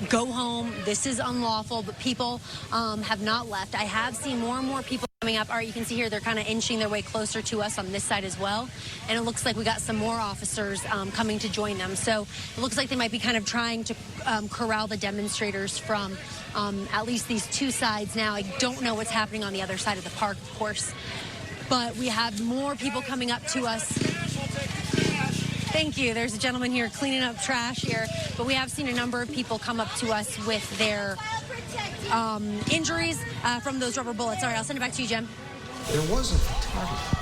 go home. This is unlawful, but people have not left. I have seen more and more people coming up. All right, you can see here they're kind of inching their way closer to us on this side as well. And it looks like we got some more officers coming to join them. So it looks like they might be kind of trying to corral the demonstrators from at least these two sides now. I don't know what's happening on the other side of the park, of course. But we have more people coming up to us. Thank you. There's a gentleman here cleaning up trash here. But we have seen a number of people come up to us with their injuries from those rubber bullets. All right, I'll send it back to you, Jim. There was a photographer.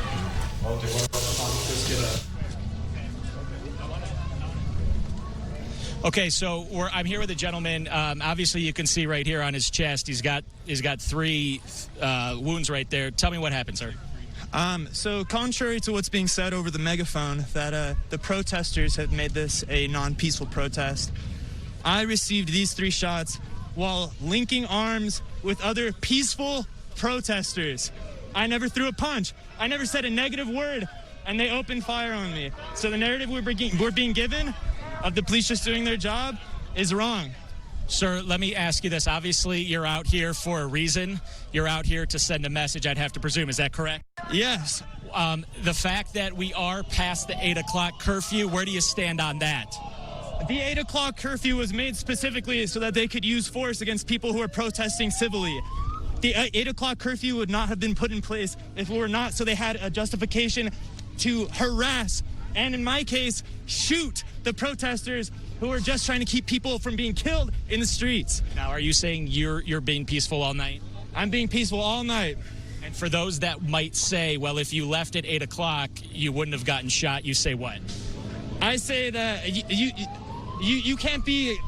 Okay, so I'm here with a gentleman. Obviously, you can see right here on his chest, he's got 3 wounds right there. Tell me what happened, sir. So contrary to what's being said over the megaphone, that the protesters have made this a non-peaceful protest, I received these 3 shots while linking arms with other peaceful protesters. I never threw a punch. I never said a negative word and they opened fire on me. So the narrative we're being given of the police just doing their job is wrong. Sir, let me ask you this. Obviously, you're out here for a reason. You're out here to send a message, I'd have to presume. Is that correct? Yes. The fact that we are past the 8 o'clock curfew, where do you stand on that? The 8 o'clock curfew was made specifically so that they could use force against people who are protesting civilly. The 8 o'clock curfew would not have been put in place if it were not so they had a justification to harass and, in my case, shoot the protesters who are just trying to keep people from being killed in the streets. Now, are you saying you're being peaceful all night? I'm being peaceful all night. And for those that might say, well, if you left at 8 o'clock, you wouldn't have gotten shot, you say what? I say that you can't be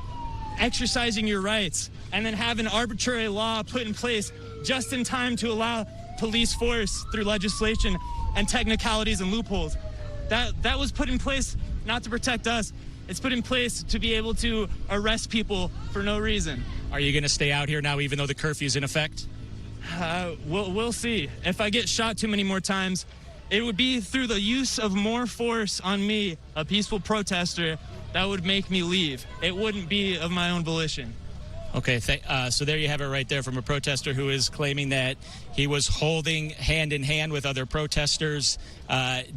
exercising your rights and then have an arbitrary law put in place just in time to allow police force through legislation and technicalities and loopholes. That was put in place not to protect us. It's put in place to be able to arrest people for no reason. Are you going to stay out here now even though the curfew's in effect? We'll see. If I get shot too many more times, it would be through the use of more force on me, a peaceful protester, that would make me leave. It wouldn't be of my own volition. Okay, so there you have it right there from a protester who is claiming that he was holding hand in hand with other protesters,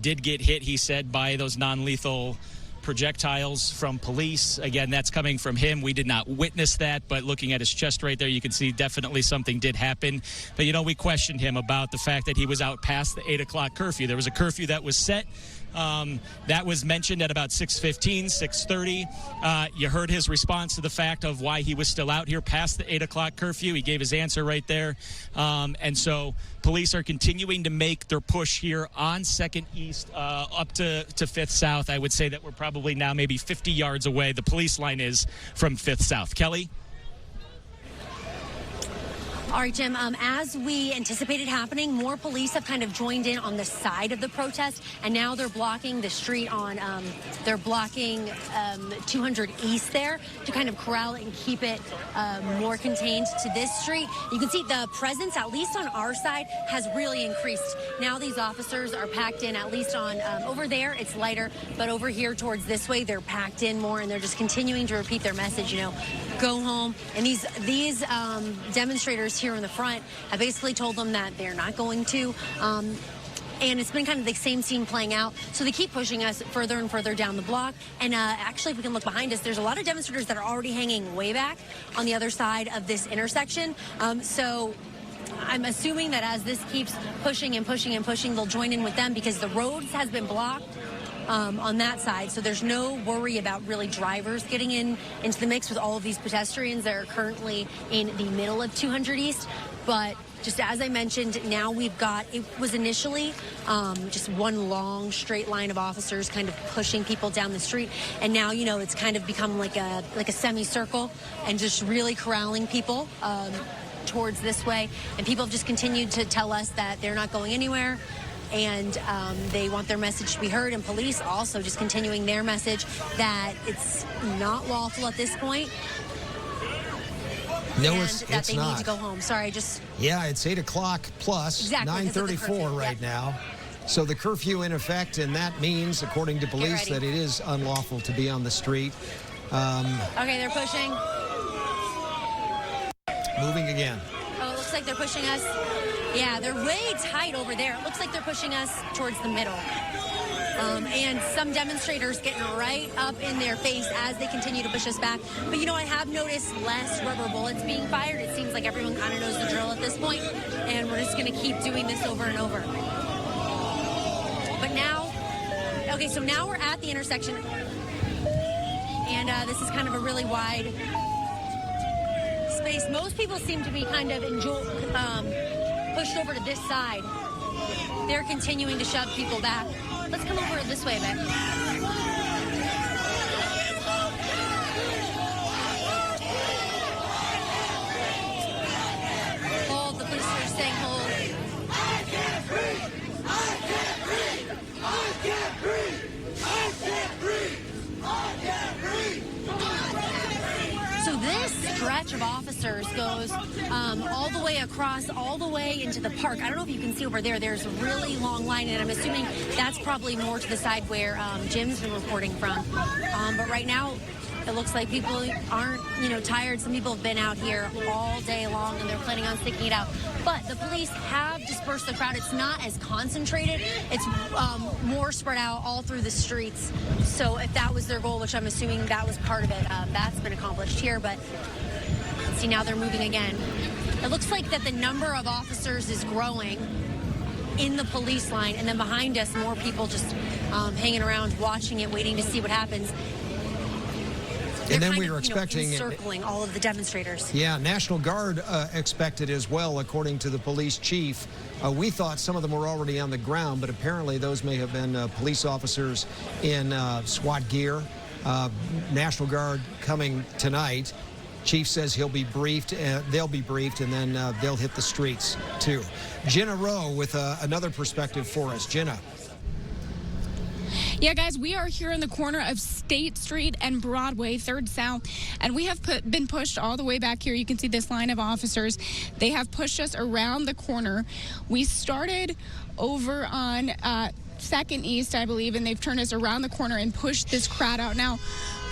did get hit, he said, by those non-lethal projectiles from police. Again, that's coming from him. We did not witness that, but looking at his chest right there, you can see definitely something did happen. But, you know, we questioned him about the fact that he was out past the 8 o'clock curfew. There was a curfew that was set. That was mentioned at about 6:15, 6:30. You heard his response to the fact of why he was still out here past the 8 o'clock curfew. He gave his answer right there. And so police are continuing to make their push here on 2nd East up to 5th South. I would say that we're probably now maybe 50 yards away. The police line is from 5th South. Kelly? All right, Jim, as we anticipated happening, more police have kind of joined in on the side of the protest, and now they're blocking the street on, they're blocking 200 East there to kind of corral it and keep it more contained to this street. You can see the presence, at least on our side, has really increased. Now these officers are packed in, at least on over there, it's lighter, but over here towards this way, they're packed in more, and they're just continuing to repeat their message, you know, go home. And these demonstrators here in the front have basically told them that they're not going to. And it's been kind of the same scene playing out. So they keep pushing us further and further down the block. And actually, if we can look behind us, there's a lot of demonstrators that are already hanging way back on the other side of this intersection. So I'm assuming that as this keeps pushing and pushing and pushing, they'll join in with them because the roads has been blocked on that side. So there's no worry about really drivers getting into the mix with all of these pedestrians that are currently in the middle of 200 East. But just as I mentioned, now we've got, it was initially just one long straight line of officers kind of pushing people down the street. And now, you know, it's kind of become like a semicircle and just really corralling people towards this way. And people have just continued to tell us that they're not going anywhere. And they want their message to be heard, and police also just continuing their message that it's not lawful at this point. No, and it's that they not. need to go home. Sorry, just... Yeah, it's 8 o'clock plus, exactly, 9:34 right now. So the curfew in effect, and that means, according to police, that it is unlawful to be on the street. Okay, they're pushing. Moving again. Oh, it looks like they're pushing us. Yeah, they're way tight over there. It looks like they're pushing us towards the middle. And some demonstrators getting right up in their face as they continue to push us back. But, you know, I have noticed less rubber bullets being fired. It seems like everyone kind of knows the drill at this point, and we're just going to keep doing this over and over. But now, okay, so now we're at the intersection, and this is kind of a really wide space. Most people seem to be kind of pushed over to this side. They're continuing to shove people back. Let's come over this way a bit. Hold, the police are saying hold. I can't breathe! I can't breathe! I can't breathe! I can't breathe! I can't breathe! So this stretch of officers goes all the way across, all the way into the park. I don't know if you can see over there. There's a really long line, and I'm assuming that's probably more to the side where Jim's been reporting from. But right now, it looks like people aren't, tired. Some people have been out here all day long, and they're planning on sticking it out. But the police have dispersed the crowd. It's not as concentrated. It's more spread out all through the streets. So if that was their goal, which I'm assuming that was part of it, that's been accomplished here. But see, now they're moving again. It looks like that the number of officers is growing in the police line, and then behind us, more people just hanging around, watching it, waiting to see what happens. And then we were expecting encircling all of the demonstrators. Yeah, National Guard expected as well, according to the police chief. We thought some of them were already on the ground, but apparently those may have been police officers in SWAT gear. National Guard coming tonight. Chief says he'll be briefed, they'll be briefed, and then they'll hit the streets too. Jenna Rowe with another perspective for us. Jenna. Yeah, guys, we are here in the corner of State Street and Broadway, 3rd South, and we have been pushed all the way back here. You can see this line of officers. They have pushed us around the corner. We started over on 2nd East, I believe, and they've turned us around the corner and pushed this crowd out. Now,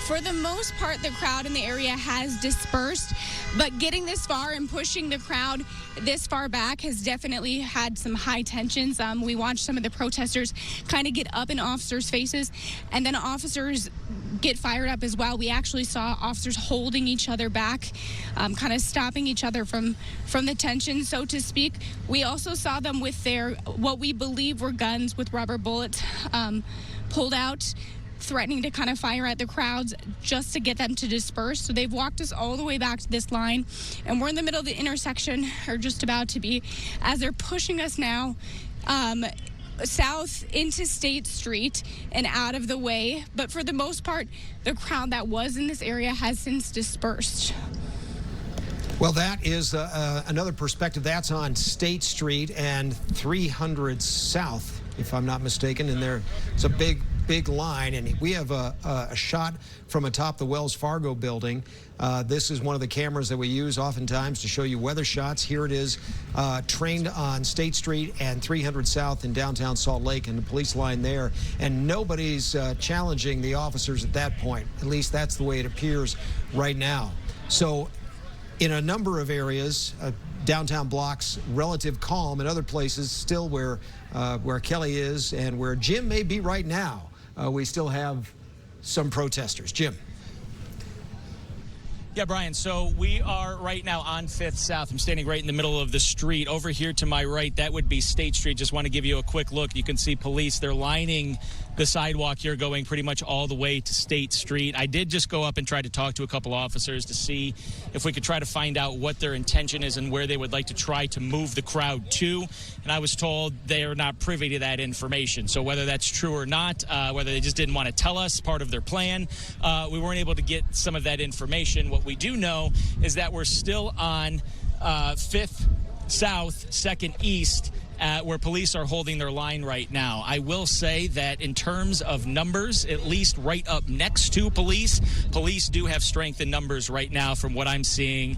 for the most part, the crowd in the area has dispersed, but getting this far and pushing the crowd this far back has definitely had some high tensions. We watched some of the protesters kind of get up in officers' faces, and then officers get fired up as well. We actually saw officers holding each other back, kind of stopping each other from the tension, so to speak. We also saw them with their, what we believe were guns with rubber bullets pulled out, threatening to kind of fire at the crowds just to get them to disperse. So they've walked us all the way back to this line, and we're in the middle of the intersection, or just about to be, as they're pushing us now south into State Street and out of the way. But for the most part, the crowd that was in this area has since dispersed. Well, that is another perspective. That's on State Street and 300 South, if I'm not mistaken. And there's a big line, and we have a shot from atop the Wells Fargo building. This is one of the cameras that we use oftentimes to show you weather shots. Here it is, trained on State Street and 300 South in downtown Salt Lake, and the police line there. And nobody's challenging the officers at that point. At least that's the way it appears right now. So in a number of areas, downtown blocks, relative calm. In other places, still where Kelly is and where Jim may be right now, we still have some protesters. Jim. Yeah, Brian, so we are right now on 5th South. I'm standing right in the middle of the street. Over here to my right, that would be State Street. Just want to give you a quick look. You can see police. They're lining the sidewalk here, going pretty much all the way to State Street. I did just go up and try to talk to a couple officers to see if we could try to find out what their intention is and where they would like to try to move the crowd to. And I was told they are not privy to that information. So whether that's true or not, whether they just didn't want to tell us part of their plan, we weren't able to get some of that information. What we do know is that we're still on 5th South, 2nd East, where police are holding their line right now. I will say that in terms of numbers, at least right up next to police do have strength in numbers right now from what I'm seeing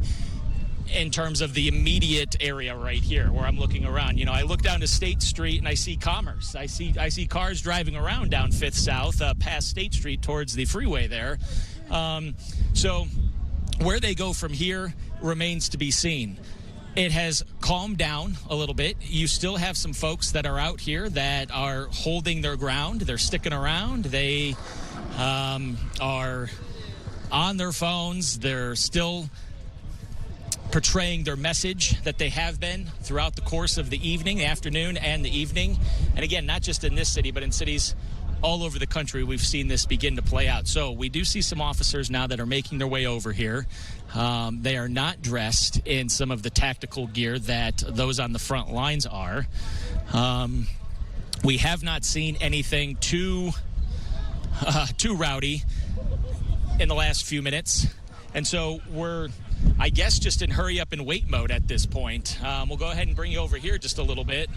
in terms of the immediate area right here where I'm looking around. You know, I look down to State Street and I see commerce. I see cars driving around down 5th South past State Street towards the freeway there. So where they go from here remains to be seen. It has calmed down a little bit. You still have some folks that are out here that are holding their ground. They're sticking around. They are on their phones. They're still portraying their message that they have been throughout the course of the evening, the afternoon, and the evening. And again, not just in this city, but in cities all over the country, we've seen this begin to play out. So we do see some officers now that are making their way over here. They are not dressed in some of the tactical gear that those on the front lines are. We have not seen anything too rowdy in the last few minutes. And so we're, I guess, just in hurry up and wait mode at this point. We'll go ahead and bring you over here just a little bit.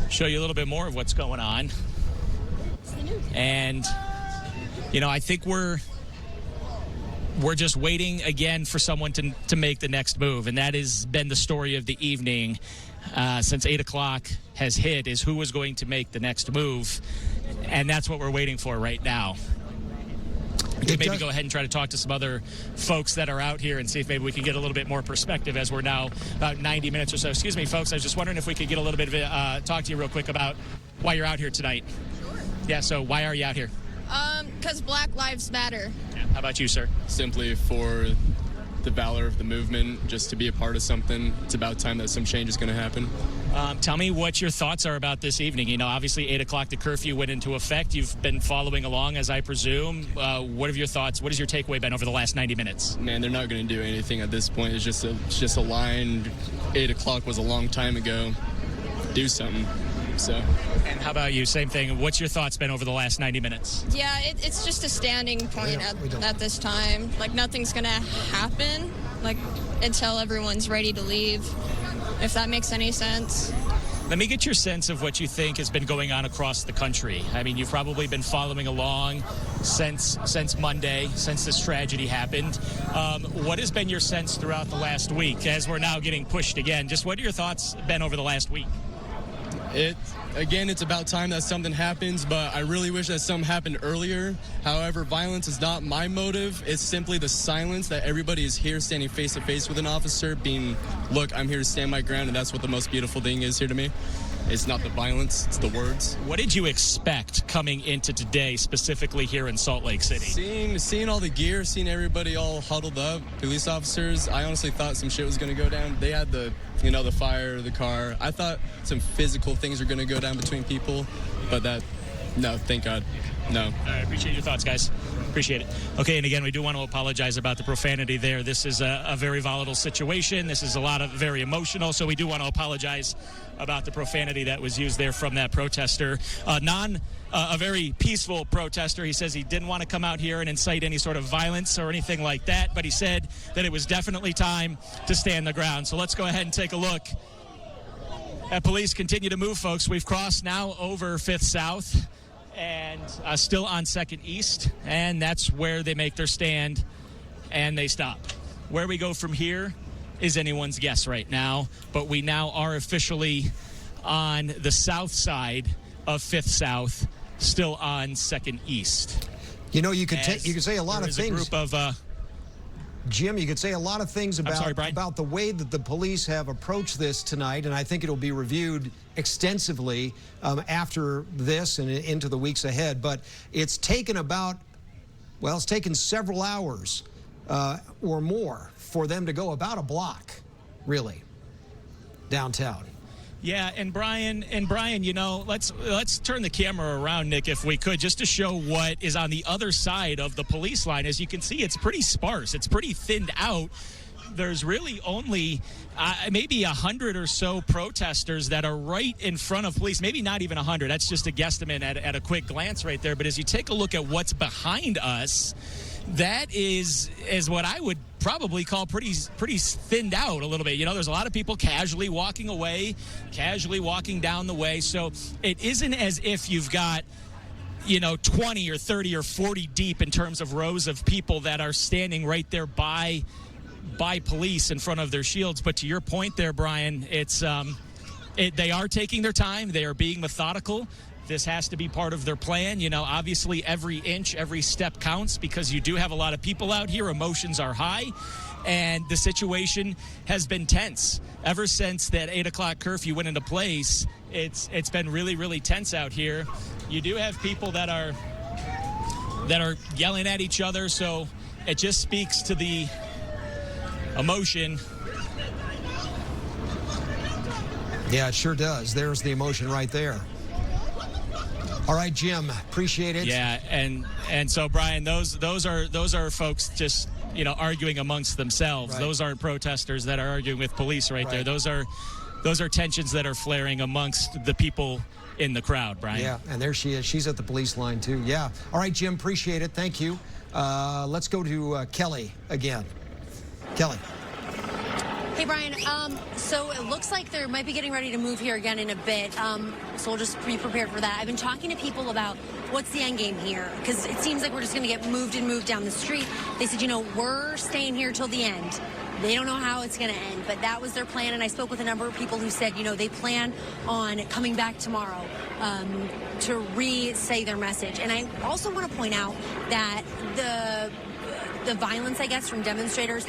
Show you a little bit more of what's going on. And, you know, I think we're we're just waiting again for someone to make the next move, and that has been the story of the evening since 8 o'clock has hit, is who is going to make the next move, and that's what we're waiting for right now. We could maybe go ahead and try to talk to some other folks that are out here and see if maybe we can get a little bit more perspective as we're now about 90 minutes or so. Excuse me, folks. I was just wondering if we could get a little bit of talk to you real quick about why you're out here tonight. Sure. Yeah, so why are you out here? Because Black Lives Matter. Yeah. How about you, sir? Simply for the valor of the movement, just to be a part of something. It's about time that some change is going to happen. Tell me what your thoughts are about this evening. You know, obviously 8 o'clock, the curfew went into effect. You've been following along, as I presume. What are your thoughts? What has your takeaway been over the last 90 minutes? Man, they're not going to do anything at this point. It's just a line. 8 o'clock was a long time ago. Do something. So. And how about you? Same thing. What's your thoughts been over the last 90 minutes? Yeah, it's just a standing point at this time. Like, nothing's going to happen, like, until everyone's ready to leave, if that makes any sense. Let me get your sense of what you think has been going on across the country. I mean, you've probably been following along since Monday, since this tragedy happened. What has been your sense throughout the last week as we're now getting pushed again? Just what are your thoughts been over the last week? Again, it's about time that something happens, but I really wish that something happened earlier. However, violence is not my motive. It's simply the silence that everybody is here standing face to face with an officer being, look, I'm here to stand my ground, and that's what the most beautiful thing is here to me. It's not the violence, it's the words. What did you expect coming into today, specifically here in Salt Lake City? Seeing all the gear, seeing everybody all huddled up, police officers, I honestly thought some shit was going to go down. They had the fire, the car. I thought some physical things were going to go down between people, but no, thank God, no. I appreciate your thoughts, guys. Appreciate it. Okay, and again, we do want to apologize about the profanity there. This is a very volatile situation. This is very emotional, so we do want to apologize about the profanity that was used there from that protester. A very peaceful protester. He says he didn't want to come out here and incite any sort of violence or anything like that, but he said that it was definitely time to stand the ground. So let's go ahead and take a look at police continue to move, folks. We've crossed now over 5th South and still on 2nd East, and that's where they make their stand and they stop. Where we go from here is anyone's guess right now, but we now are officially on the south side of 5th South, still on 2nd East. You know, you could say a lot of things. A group of Jim, you could say a lot of things about the way that the police have approached this tonight, and I think it'll be reviewed extensively after this and into the weeks ahead. But it's taken it's taken several hours or more for them to go about a block, really, downtown. Yeah, and Brian, you know, let's turn the camera around, Nick, if we could, just to show what is on the other side of the police line. As you can see, it's pretty sparse. It's pretty thinned out. There's really only maybe 100 or so protesters that are right in front of police. Maybe not even 100. That's just a guesstimate at a quick glance right there. But as you take a look at what's behind us, that is what I would probably call pretty thinned out a little bit. You know, there's a lot of people casually walking away, casually walking down the way. So it isn't as if you've got, 20 or 30 or 40 deep in terms of rows of people that are standing right there by police in front of their shields. But to your point there, Brian, it's they are taking their time. They are being methodical. This has to be part of their plan. Obviously every inch, every step counts because you do have a lot of people out here. Emotions are high, and the situation has been tense. Ever since that 8 o'clock curfew went into place, it's been really, really tense out here. You do have people that are yelling at each other, so it just speaks to the emotion. Yeah, it sure does. There's the emotion right there. All right, Jim, appreciate it. Yeah, and so Brian, those are folks just arguing amongst themselves. Right. Those aren't protesters that are arguing with police right there. Those are tensions that are flaring amongst the people in the crowd, Brian. Yeah, and there she is. She's at the police line too. Yeah. All right, Jim, appreciate it. Thank you. Let's go to Kelly again. Kelly. Hey, Brian. So it looks like they might be getting ready to move here again in a bit. So we'll just be prepared for that. I've been talking to people about what's the end game here, because it seems like we're just going to get moved down the street. They said, we're staying here till the end. They don't know how it's going to end, but that was their plan. And I spoke with a number of people who said, they plan on coming back tomorrow to re-say their message. And I also want to point out that the violence, I guess, from demonstrators